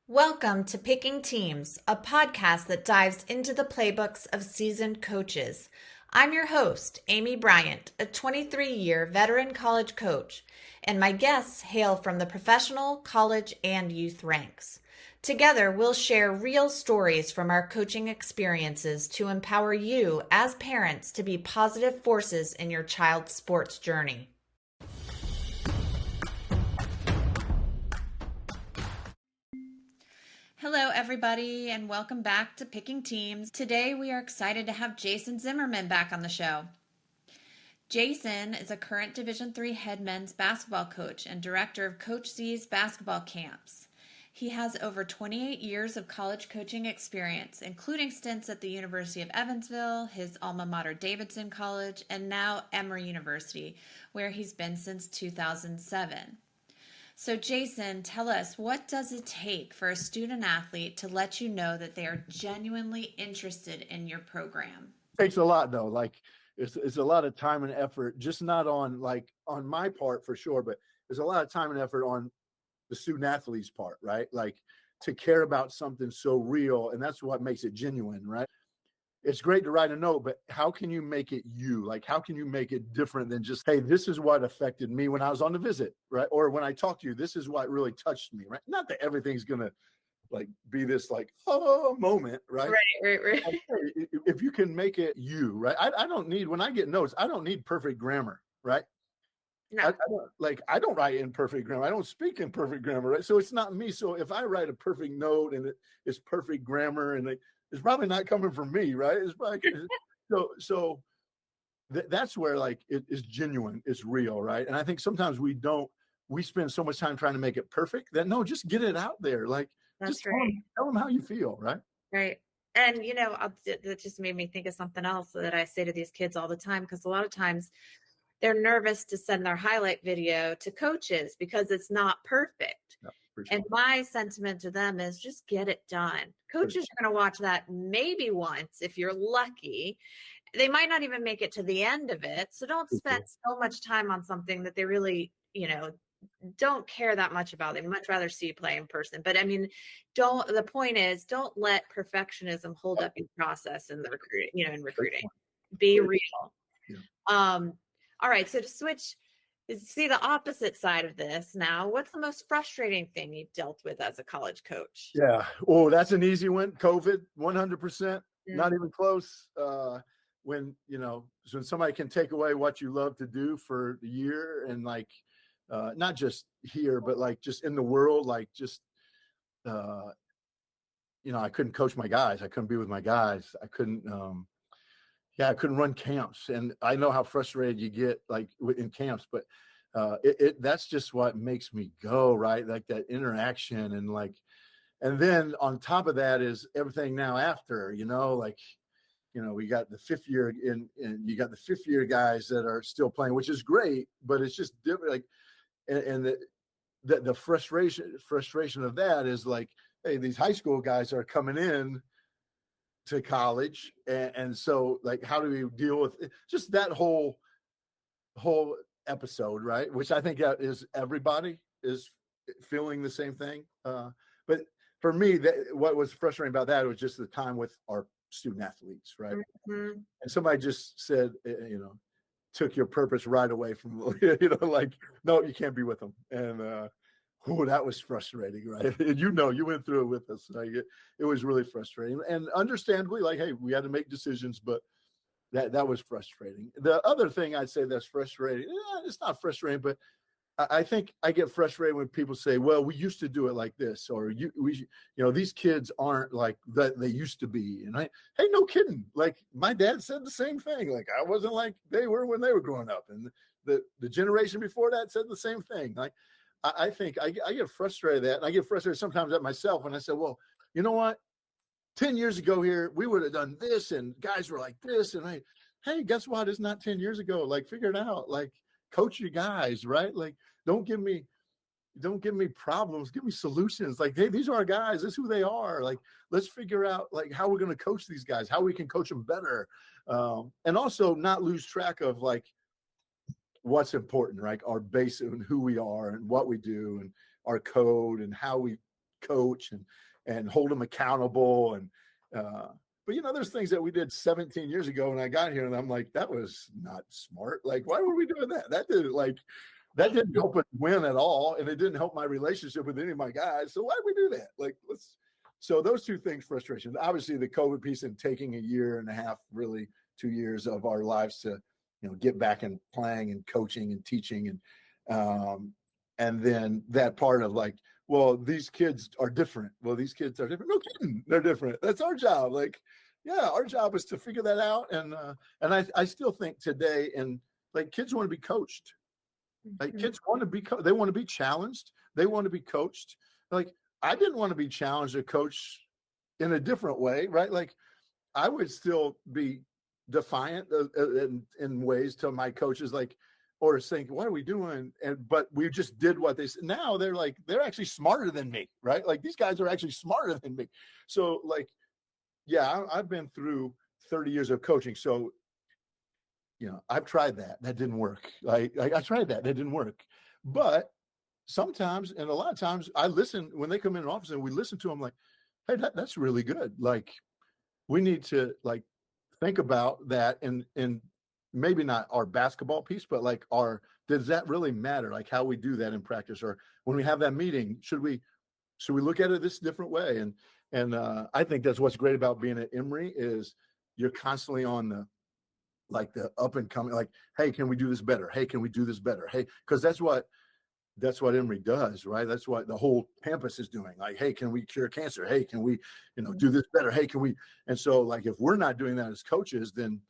Welcome to Picking Teams, a podcast that dives into the playbooks of seasoned coaches. I'm your host, Amy Bryant, a 23-year veteran college coach, and my guests hail from the professional, college, and youth ranks. Together, we'll share real stories from our coaching experiences to empower you as parents to be positive forces in your child's sports journey. Hello, everybody, and welcome back to Picking Teams. Today, we are excited to have Jason Zimmerman back on the show. Jason is a current Division III head men's basketball coach and director of Coach Z's basketball camps. He has over 28 years of college coaching experience, including stints at the University of Evansville, his alma mater Davidson College, and now Emory University, where he's been since 2007. So Jason, tell us, what does it take for a student athlete to let you know that they are genuinely interested in your program? It takes a lot though. Like it's a lot of time and effort, just not on my part for sure, but there's a lot of time and effort on the student athlete's part, right? Like to care about something so real, and that's what makes it genuine, right? It's great to write a note, but how can you make it you? Like, how can you make it different than just, hey, this is what affected me when I was on the visit, right? Or when I talked to you, this is what really touched me, right? Not that everything's going to like be this like, oh, moment, right? Right. Like, hey, if you can make it you, right? I don't need, when I get notes, I don't need perfect grammar, right? No. I don't write in perfect grammar. I don't speak in perfect grammar, right? So it's not me. So if I write a perfect note and it's perfect grammar and it's probably not coming from me, right? It's probably that's where like it is genuine, it's real, right? And I think sometimes we spend so much time trying to make it perfect that no, just get it out there. Like That's just right. tell them how you feel, right? Right. And, that just made me think of something else that I say to these kids all the time, because a lot of times they're nervous to send their highlight video to coaches because it's not perfect. Yeah, for sure. And my sentiment to them is just get it done. Coaches are going to watch that maybe once if you're lucky. They might not even make it to the end of it. So don't spend so much time on something that they really, don't care that much about. They'd much rather see you play in person. But I mean, the point is, don't let perfectionism hold up your process in the recruiting. Be real. Yeah. All right. So to see the opposite side of this now, what's the most frustrating thing you've dealt with as a college coach? Yeah. Oh, that's an easy one. COVID, 100%, not even close. When somebody can take away what you love to do for the year and like, not just here, but like just in the world, like just, I couldn't coach my guys. I couldn't be with my guys. I couldn't run camps. And I know how frustrated you get like in camps, but that's just what makes me go, right? Like that interaction and then on top of that is everything now after, we got the fifth year and you got the fifth year guys that are still playing, which is great, but it's just different. Like, and the frustration of that is like, hey, these high school guys are coming in to college. And so like, how do we deal with it? Just that whole episode, right? Which I think is everybody is feeling the same thing. But for me, what was frustrating about that was just the time with our student athletes, right? Mm-hmm. And somebody just said, took your purpose right away from, like, no, you can't be with them. And, that was frustrating, right? And you went through it with us. Like it was really frustrating and understandably like, hey, we had to make decisions, but that was frustrating. The other thing I'd say that's frustrating, it's not frustrating, but I think I get frustrated when people say, well, we used to do it like this, or these kids aren't like that they used to be. And hey, no kidding. Like my dad said the same thing. Like I wasn't like they were when they were growing up. And the generation before that said the same thing. Like I think I get frustrated at that. And I get frustrated sometimes at myself when I say, well, you know what? 10 years ago here, we would have done this and guys were like this. And hey, guess what? It's not 10 years ago. Like figure it out. Like coach you guys, right? Like don't give me problems, give me solutions. Like, hey, these are our guys, this is who they are. Like let's figure out like how we're going to coach these guys, how we can coach them better. And also not lose track of like what's important, right? Our base and who we are and what we do and our code and how we coach and hold them accountable. And, but there's things that we did 17 years ago when I got here, and I'm like, that was not smart. Like, why were we doing that? That didn't help us win at all, and it didn't help my relationship with any of my guys. So why did we do that? Like, so those two things, frustration. Obviously, the COVID piece and taking a year and a half, really 2 years of our lives to, get back and playing and coaching and teaching, and then that part of like, well, these kids are different. Well, these kids are different. No kidding, they're different. That's our job. Like, yeah, our job is to figure that out. And I still think today, and like, kids want to be coached. Like, kids want to be they want to be challenged. They want to be coached. Like, I didn't want to be challenged or coached in a different way, right? Like, I would still be defiant in ways to my coaches, like, or think, what are we doing? But we just did what they said. Now they're like, they're actually smarter than me, right? Like, these guys are actually smarter than me. So like, yeah, I've been through 30 years of coaching. So, I've tried that. That didn't work. I tried that. That didn't work. But sometimes, and a lot of times, I listen when they come in an office and we listen to them, like, hey, that's really good. Like, we need to like think about that, and maybe not our basketball piece, but like does that really matter? Like, how we do that in practice, or when we have that meeting, should we look at it this different way? And I think that's what's great about being at Emory is you're constantly on the up and coming, like, hey, can we do this better? Hey, can we do this better? Hey, because that's what Emory does, right? That's what the whole campus is doing. Like, hey, can we cure cancer? Hey, can we, do this better? Hey, can we? And so, like, if we're not doing that as coaches, then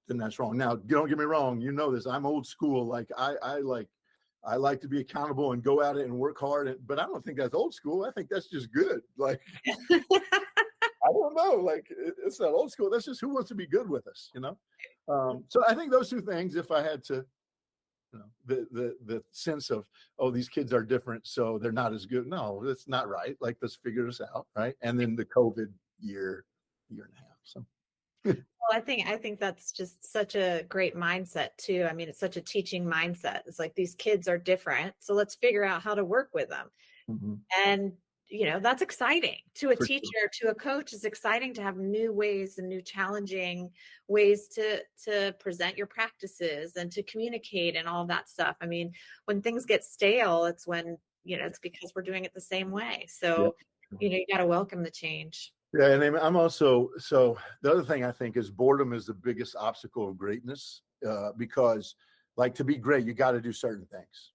that's wrong. Now, don't get me wrong. You know this. I'm old school. Like, I like to be accountable and go at it and work hard. But I don't think that's old school. I think that's just good. Like, I don't know. Like, it's not old school. That's just who wants to be good with us, So I think those two things, if I had to, the sense of, oh, these kids are different, so they're not as good. No, that's not right. Like, let's figure this out, right? And then the COVID year and a half. So, well, I think that's just such a great mindset too. I mean, it's such a teaching mindset. It's like, these kids are different, so let's figure out how to work with them. Mm-hmm. And that's exciting to a teacher, to a coach. It's exciting to have new ways and new challenging ways to present your practices and to communicate and all that stuff. I mean, when things get stale, it's when, it's because we're doing it the same way. So, you got to welcome the change. Yeah. And I'm also, so the other thing I think is boredom is the biggest obstacle of greatness, because like, to be great, you got to do certain things.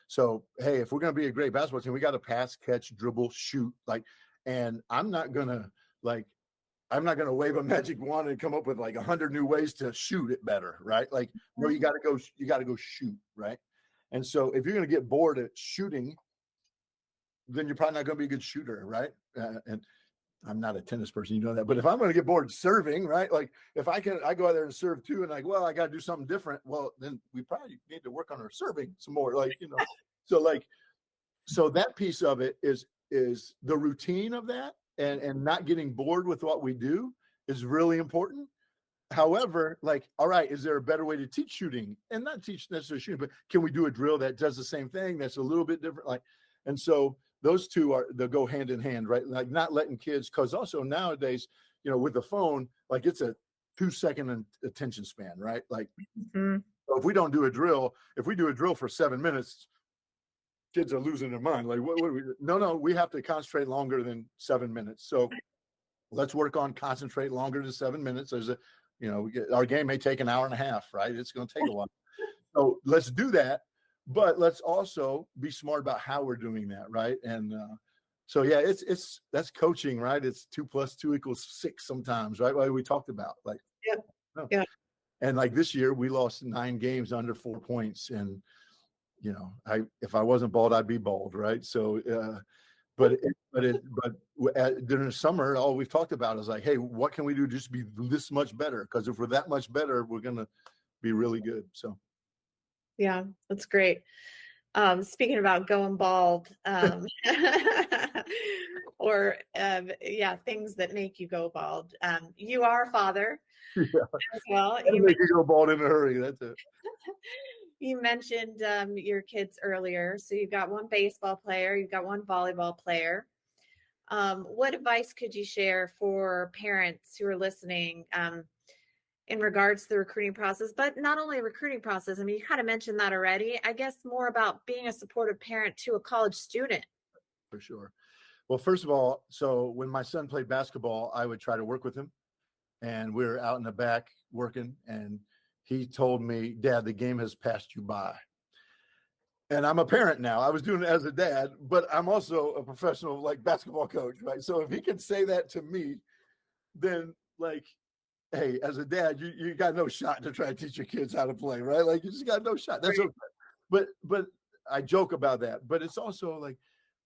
So, hey, if we're going to be a great basketball team, we got to pass, catch, dribble, shoot. Like, and I'm not going to wave a magic wand and come up with like 100 new ways to shoot it better. Right. Like, no, you got to go shoot. Right. And so if you're going to get bored at shooting, then you're probably not going to be a good shooter. Right. And I'm not a tennis person, that, but if I'm going to get bored serving, right? Like, if I go out there and serve too, and like, well, I got to do something different. Well, then we probably need to work on our serving some more. Like, so that piece of it is the routine of that, and not getting bored with what we do is really important. However, like, all right, is there a better way to teach shooting? And not teach necessarily shooting, but can we do a drill that does the same thing that's a little bit different? Like, and so those two they'll go hand in hand, right? Like, not letting kids, because also nowadays, with the phone, like, it's a 2-second attention span, right? Like, so if we don't do a drill, if we do a drill for 7 minutes, kids are losing their mind. Like, what do we do? No, we have to concentrate longer than 7 minutes. So let's work on concentrate longer than 7 minutes. There's our game may take an hour and a half, right? It's going to take a while. So let's do that. But let's also be smart about how we're doing that, right? And so, yeah, that's coaching, right? It's 2 + 2 = 6 sometimes, right? Like we talked about, like, yeah. And like this year, we lost 9 games under 4 points, and if I wasn't bald, I'd be bald, right? So, but during the summer, all we've talked about is like, hey, what can we do just to be this much better? Because if we're that much better, we're gonna be really good. So. Yeah, that's great. Speaking about going bald, or things that make you go bald. You are a father as well. You make you go bald in a hurry. That's it. You mentioned your kids earlier. So you've got one baseball player, you've got one volleyball player. What advice could you share for parents who are listening in regards to the recruiting process, but not only recruiting process? I mean, you kind of mentioned that already. I guess more about being a supportive parent to a college student. For sure. Well, first of all, so when my son played basketball, I would try to work with him, and we were out in the back working, and he told me, "Dad, the game has passed you by." And I'm a parent now. I was doing it as a dad, but I'm also a professional like basketball coach, right? So if he can say that to me, then like, hey, as a dad, you got no shot to try to teach your kids how to play, right? Like you just got no shot. That's Right. okay. But I joke about that. But it's also like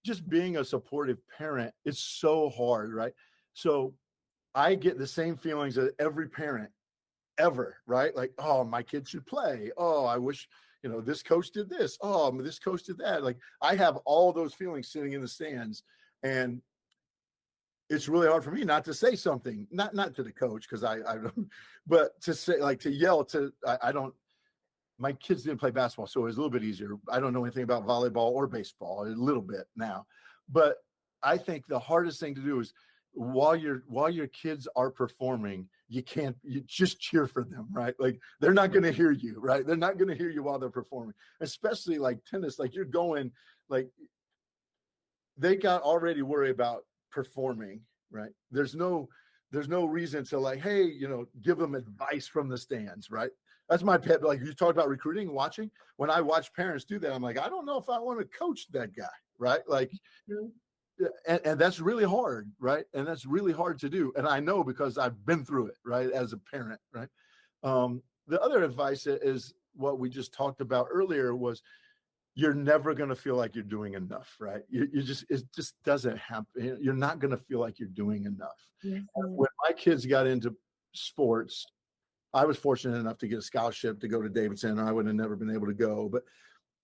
just being a supportive parent, it's so hard, right? So I get the same feelings that every parent ever, right? Like, oh, my kid should play. Oh, I wish, this coach did this. Oh, this coach did that. Like, I have all those feelings sitting in the stands, and it's really hard for me not to say something, not to the coach, because I don't, but to say, like, to yell to, I don't. My kids didn't play basketball, so it was a little bit easier. I don't know anything about volleyball or baseball, a little bit now, but I think the hardest thing to do is while your kids are performing, you just cheer for them, right? Like they're not going to hear you, right? They're not going to hear you while they're performing, especially like tennis. Like you're going, like they got already worried about performing, right? There's no reason to like, hey, give them advice from the stands, right? That's my pet. Like you talked about recruiting, watching. When I watch parents do that, I'm like, I don't know if I want to coach that guy, right? Like, and that's really hard, right? And that's really hard to do. And I know because I've been through it, right? As a parent, right? The other advice is what we just talked about earlier was you're never going to feel like you're doing enough, right? It just doesn't happen. You're not going to feel like you're doing enough. Mm-hmm. When my kids got into sports, I was fortunate enough to get a scholarship to go to Davidson. I would have never been able to go, but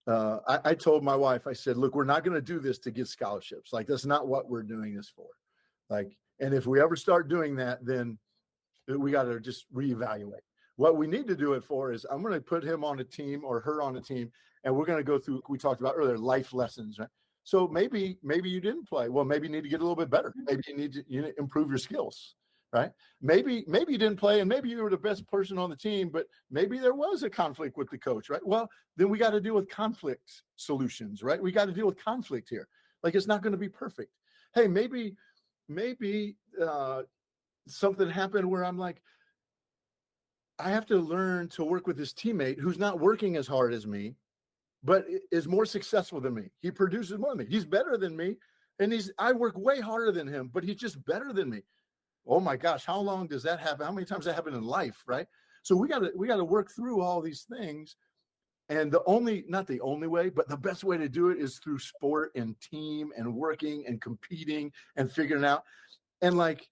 I told my wife, I said, look, we're not going to do this to get scholarships. Like, that's not what we're doing this for. Like, and if we ever start doing that, then we got to just reevaluate. What we need to do it for is I'm going to put him on a team or her on a team, and we're going to go through, we talked about earlier, life lessons, right? So maybe you didn't play. Well, maybe you need to get a little bit better. Maybe you need to improve your skills, right? Maybe you didn't play, and maybe you were the best person on the team, but maybe there was a conflict with the coach, right? Well, then we got to deal with conflict solutions, right? We got to deal with conflict here. Like, it's not going to be perfect. Hey, maybe something happened where I'm like, I have to learn to work with this teammate who's not working as hard as me, but is more successful than me. He produces more than me. He's better than me. And I work way harder than him, but he's just better than me. Oh my gosh, how long does that happen? How many times that happen in life, right? So we got to work through all these things. And not the only way, but the best way to do it is through sport and team and working and competing and figuring out. And like,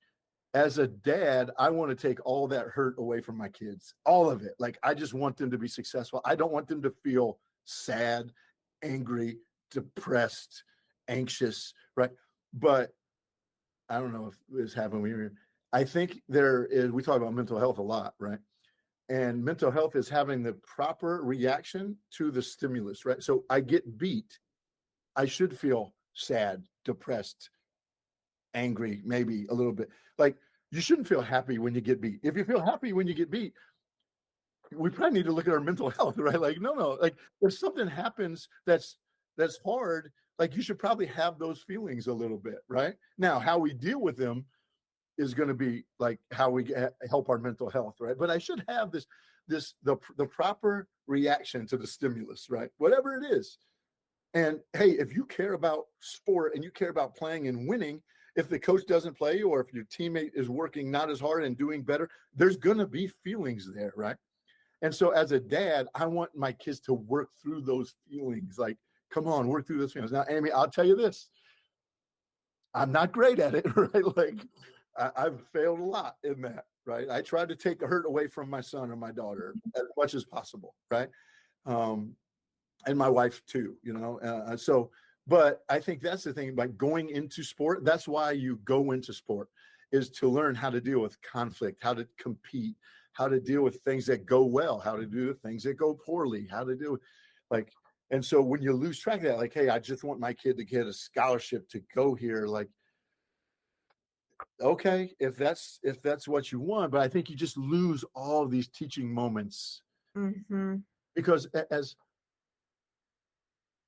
as a dad, I want to take all that hurt away from my kids, all of it. Like, I just want them to be successful. I don't want them to feel sad, angry, depressed, anxious, right? But I don't know if this happened when you were, I think we talk about mental health a lot, right? And mental health is having the proper reaction to the stimulus, right? So I get beat. I should feel sad, depressed, angry, maybe a little bit. Like, you shouldn't feel happy when you get beat. If you feel happy when you get beat, we probably need to look at our mental health, right? Like, no. Like, if something happens that's hard, like, you should probably have those feelings a little bit, right? Now, how we deal with them is going to be like how we help our mental health, right? But I should have the proper reaction to the stimulus, right? Whatever it is. And hey, if you care about sport and you care about playing and winning, if the coach doesn't play you or if your teammate is working not as hard and doing better, there's going to be feelings there, right? And so as a dad, I want my kids to work through those feelings. Like, come on, work through those feelings. Now, Amy, I'll tell you this. I'm not great at it, right? Like, I've failed a lot in that, right? I tried to take the hurt away from my son or my daughter as much as possible, right? And my wife too, but I think that's the thing, by going into sport, that's why you go into sport, is to learn how to deal with conflict, how to compete, how to deal with things that go well, how to do the things that go poorly, how to do like, and so when you lose track of that, like, hey, I just want my kid to get a scholarship to go here, like, okay, if that's what you want, but I think you just lose all of these teaching moments because as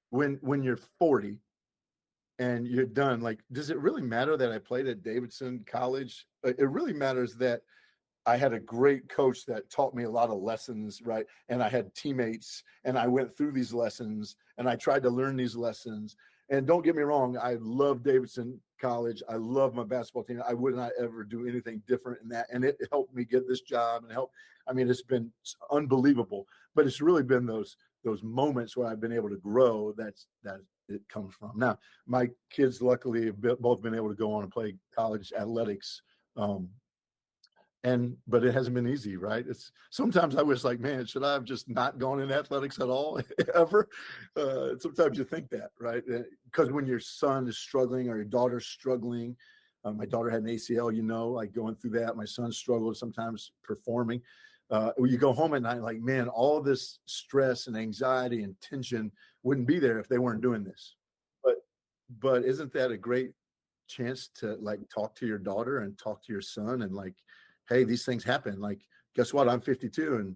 when you're 40 and you're done, like, does it really matter that I played at Davidson College? It really matters that I had a great coach that taught me a lot of lessons, right? And I had teammates and I went through these lessons and I tried to learn these lessons. And don't get me wrong, I love Davidson College. I love my basketball team. I would not ever do anything different in that. And it helped me get this job and it's been unbelievable, but it's really been those moments where I've been able to grow that it comes from. Now, my kids luckily have both been able to go on and play college athletics. But it hasn't been easy, right? It's sometimes I was like, man, should I have just not gone in athletics at all ever? Sometimes you think that, right? Because when your son is struggling or your daughter's struggling, my daughter had an ACL, like going through that. My son struggled sometimes performing. When you go home at night, like, man, all this stress and anxiety and tension wouldn't be there if they weren't doing this. But isn't that a great chance to like talk to your daughter and talk to your son and like, hey, these things happen. Like, guess what? I'm 52 and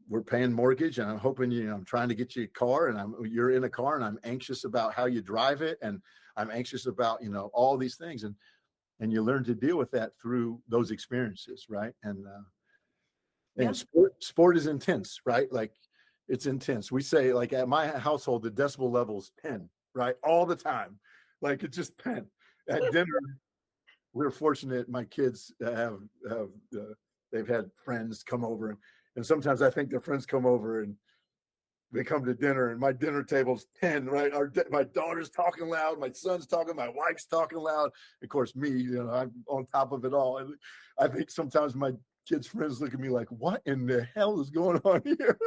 we're paying mortgage and I'm hoping, I'm trying to get you a car and you're in a car and I'm anxious about how you drive it. And I'm anxious about, all these things. And you learn to deal with that through those experiences. Right. And sport is intense, right? Like it's intense. We say like at my household, the decibel level's 10, right? All the time. Like it's just 10 at dinner. We're fortunate. My kids have they've had friends come over, and sometimes I think their friends come over and they come to dinner, and my dinner table's 10. Right, my daughter's talking loud, my son's talking, my wife's talking loud. Of course, me, I'm on top of it all. And I think sometimes my kids' friends look at me like, "What in the hell is going on here?"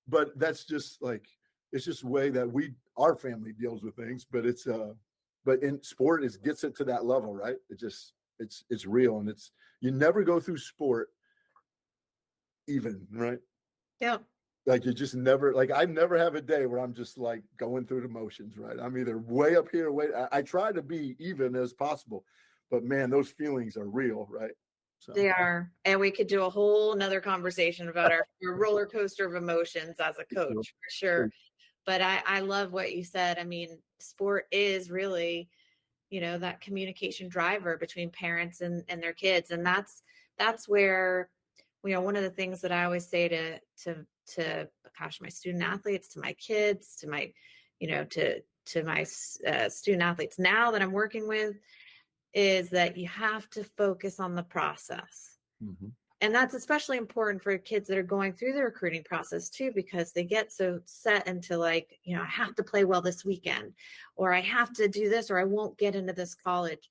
But that's just like it's just the way that our family deals with things. But but in sport, it gets it to that level, right? It's real, and you never go through sport even, right? Yeah. Like you just never, like I never have a day where I'm just like going through the motions, right? I'm either way up here, I try to be even as possible, but man, those feelings are real, right? So. They are, and we could do a whole nother conversation about our roller coaster of emotions as a coach, for sure. But I love what you said. I mean, sport is really, that communication driver between parents and their kids. And that's where, one of the things that I always say to my student athletes, to my kids, to my, to my student athletes now that I'm working with is that you have to focus on the process. Mm-hmm. And that's especially important for kids that are going through the recruiting process too, because they get so set into like, I have to play well this weekend, or I have to do this, or I won't get into this college.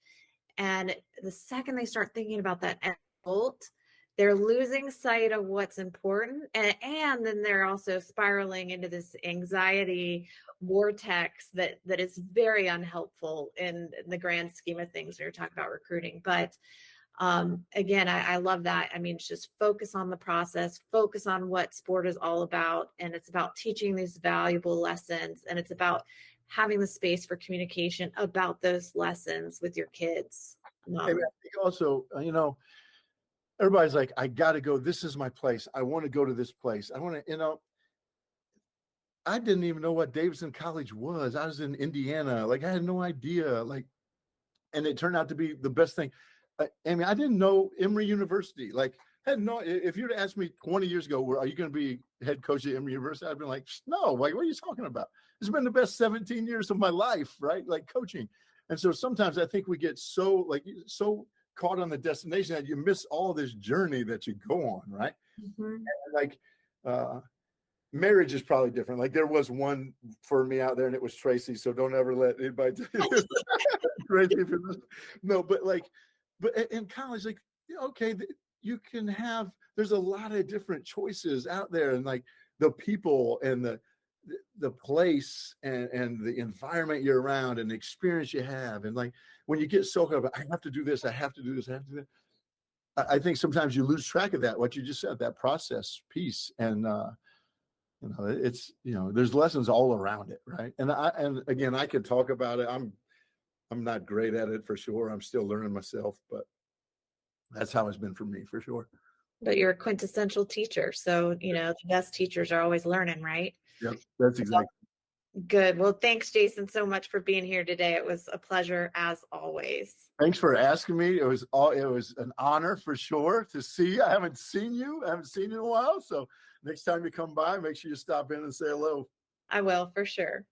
And the second they start thinking about that end result, they're losing sight of what's important. And then they're also spiraling into this anxiety vortex that is very unhelpful in the grand scheme of things when you're talking about recruiting. But again, I love that. I mean, just focus on the process, focus on what sport is all about. And it's about teaching these valuable lessons. And it's about having the space for communication about those lessons with your kids. I think also, everybody's like, I got to go. This is my place. I want to go to this place. I want to, I didn't even know what Davidson College was. I was in Indiana. Like I had no idea. Like, and it turned out to be the best thing. I didn't know Emory University. Like, had no. If you'd asked me 20 years ago, are you going to be head coach at Emory University? I'd been like, no. Like, what are you talking about? It's been the best 17 years of my life, right? Like coaching. And so sometimes I think we get so caught on the destination that you miss all this journey that you go on, right? Mm-hmm. Like, marriage is probably different. Like there was one for me out there, and it was Tracy. So don't ever let anybody Tracy. No, but in college, like okay, you can have. There's a lot of different choices out there, and like the people and the place and the environment you're around and the experience you have, and like when you get so caught up, I have to do this, I have to do this, I have to do that. I think sometimes you lose track of that. What you just said, that process piece, and it's there's lessons all around it, right? And again, I could talk about it. I'm not great at it for sure. I'm still learning myself, but that's how it's been for me for sure. But you're a quintessential teacher. So, the best teachers are always learning, right? Yep, that's exactly. Good. Well, thanks, Jason, so much for being here today. It was a pleasure as always. Thanks for asking me. It was an honor for sure to see you. I haven't seen you in a while. So next time you come by, make sure you stop in and say hello. I will, for sure.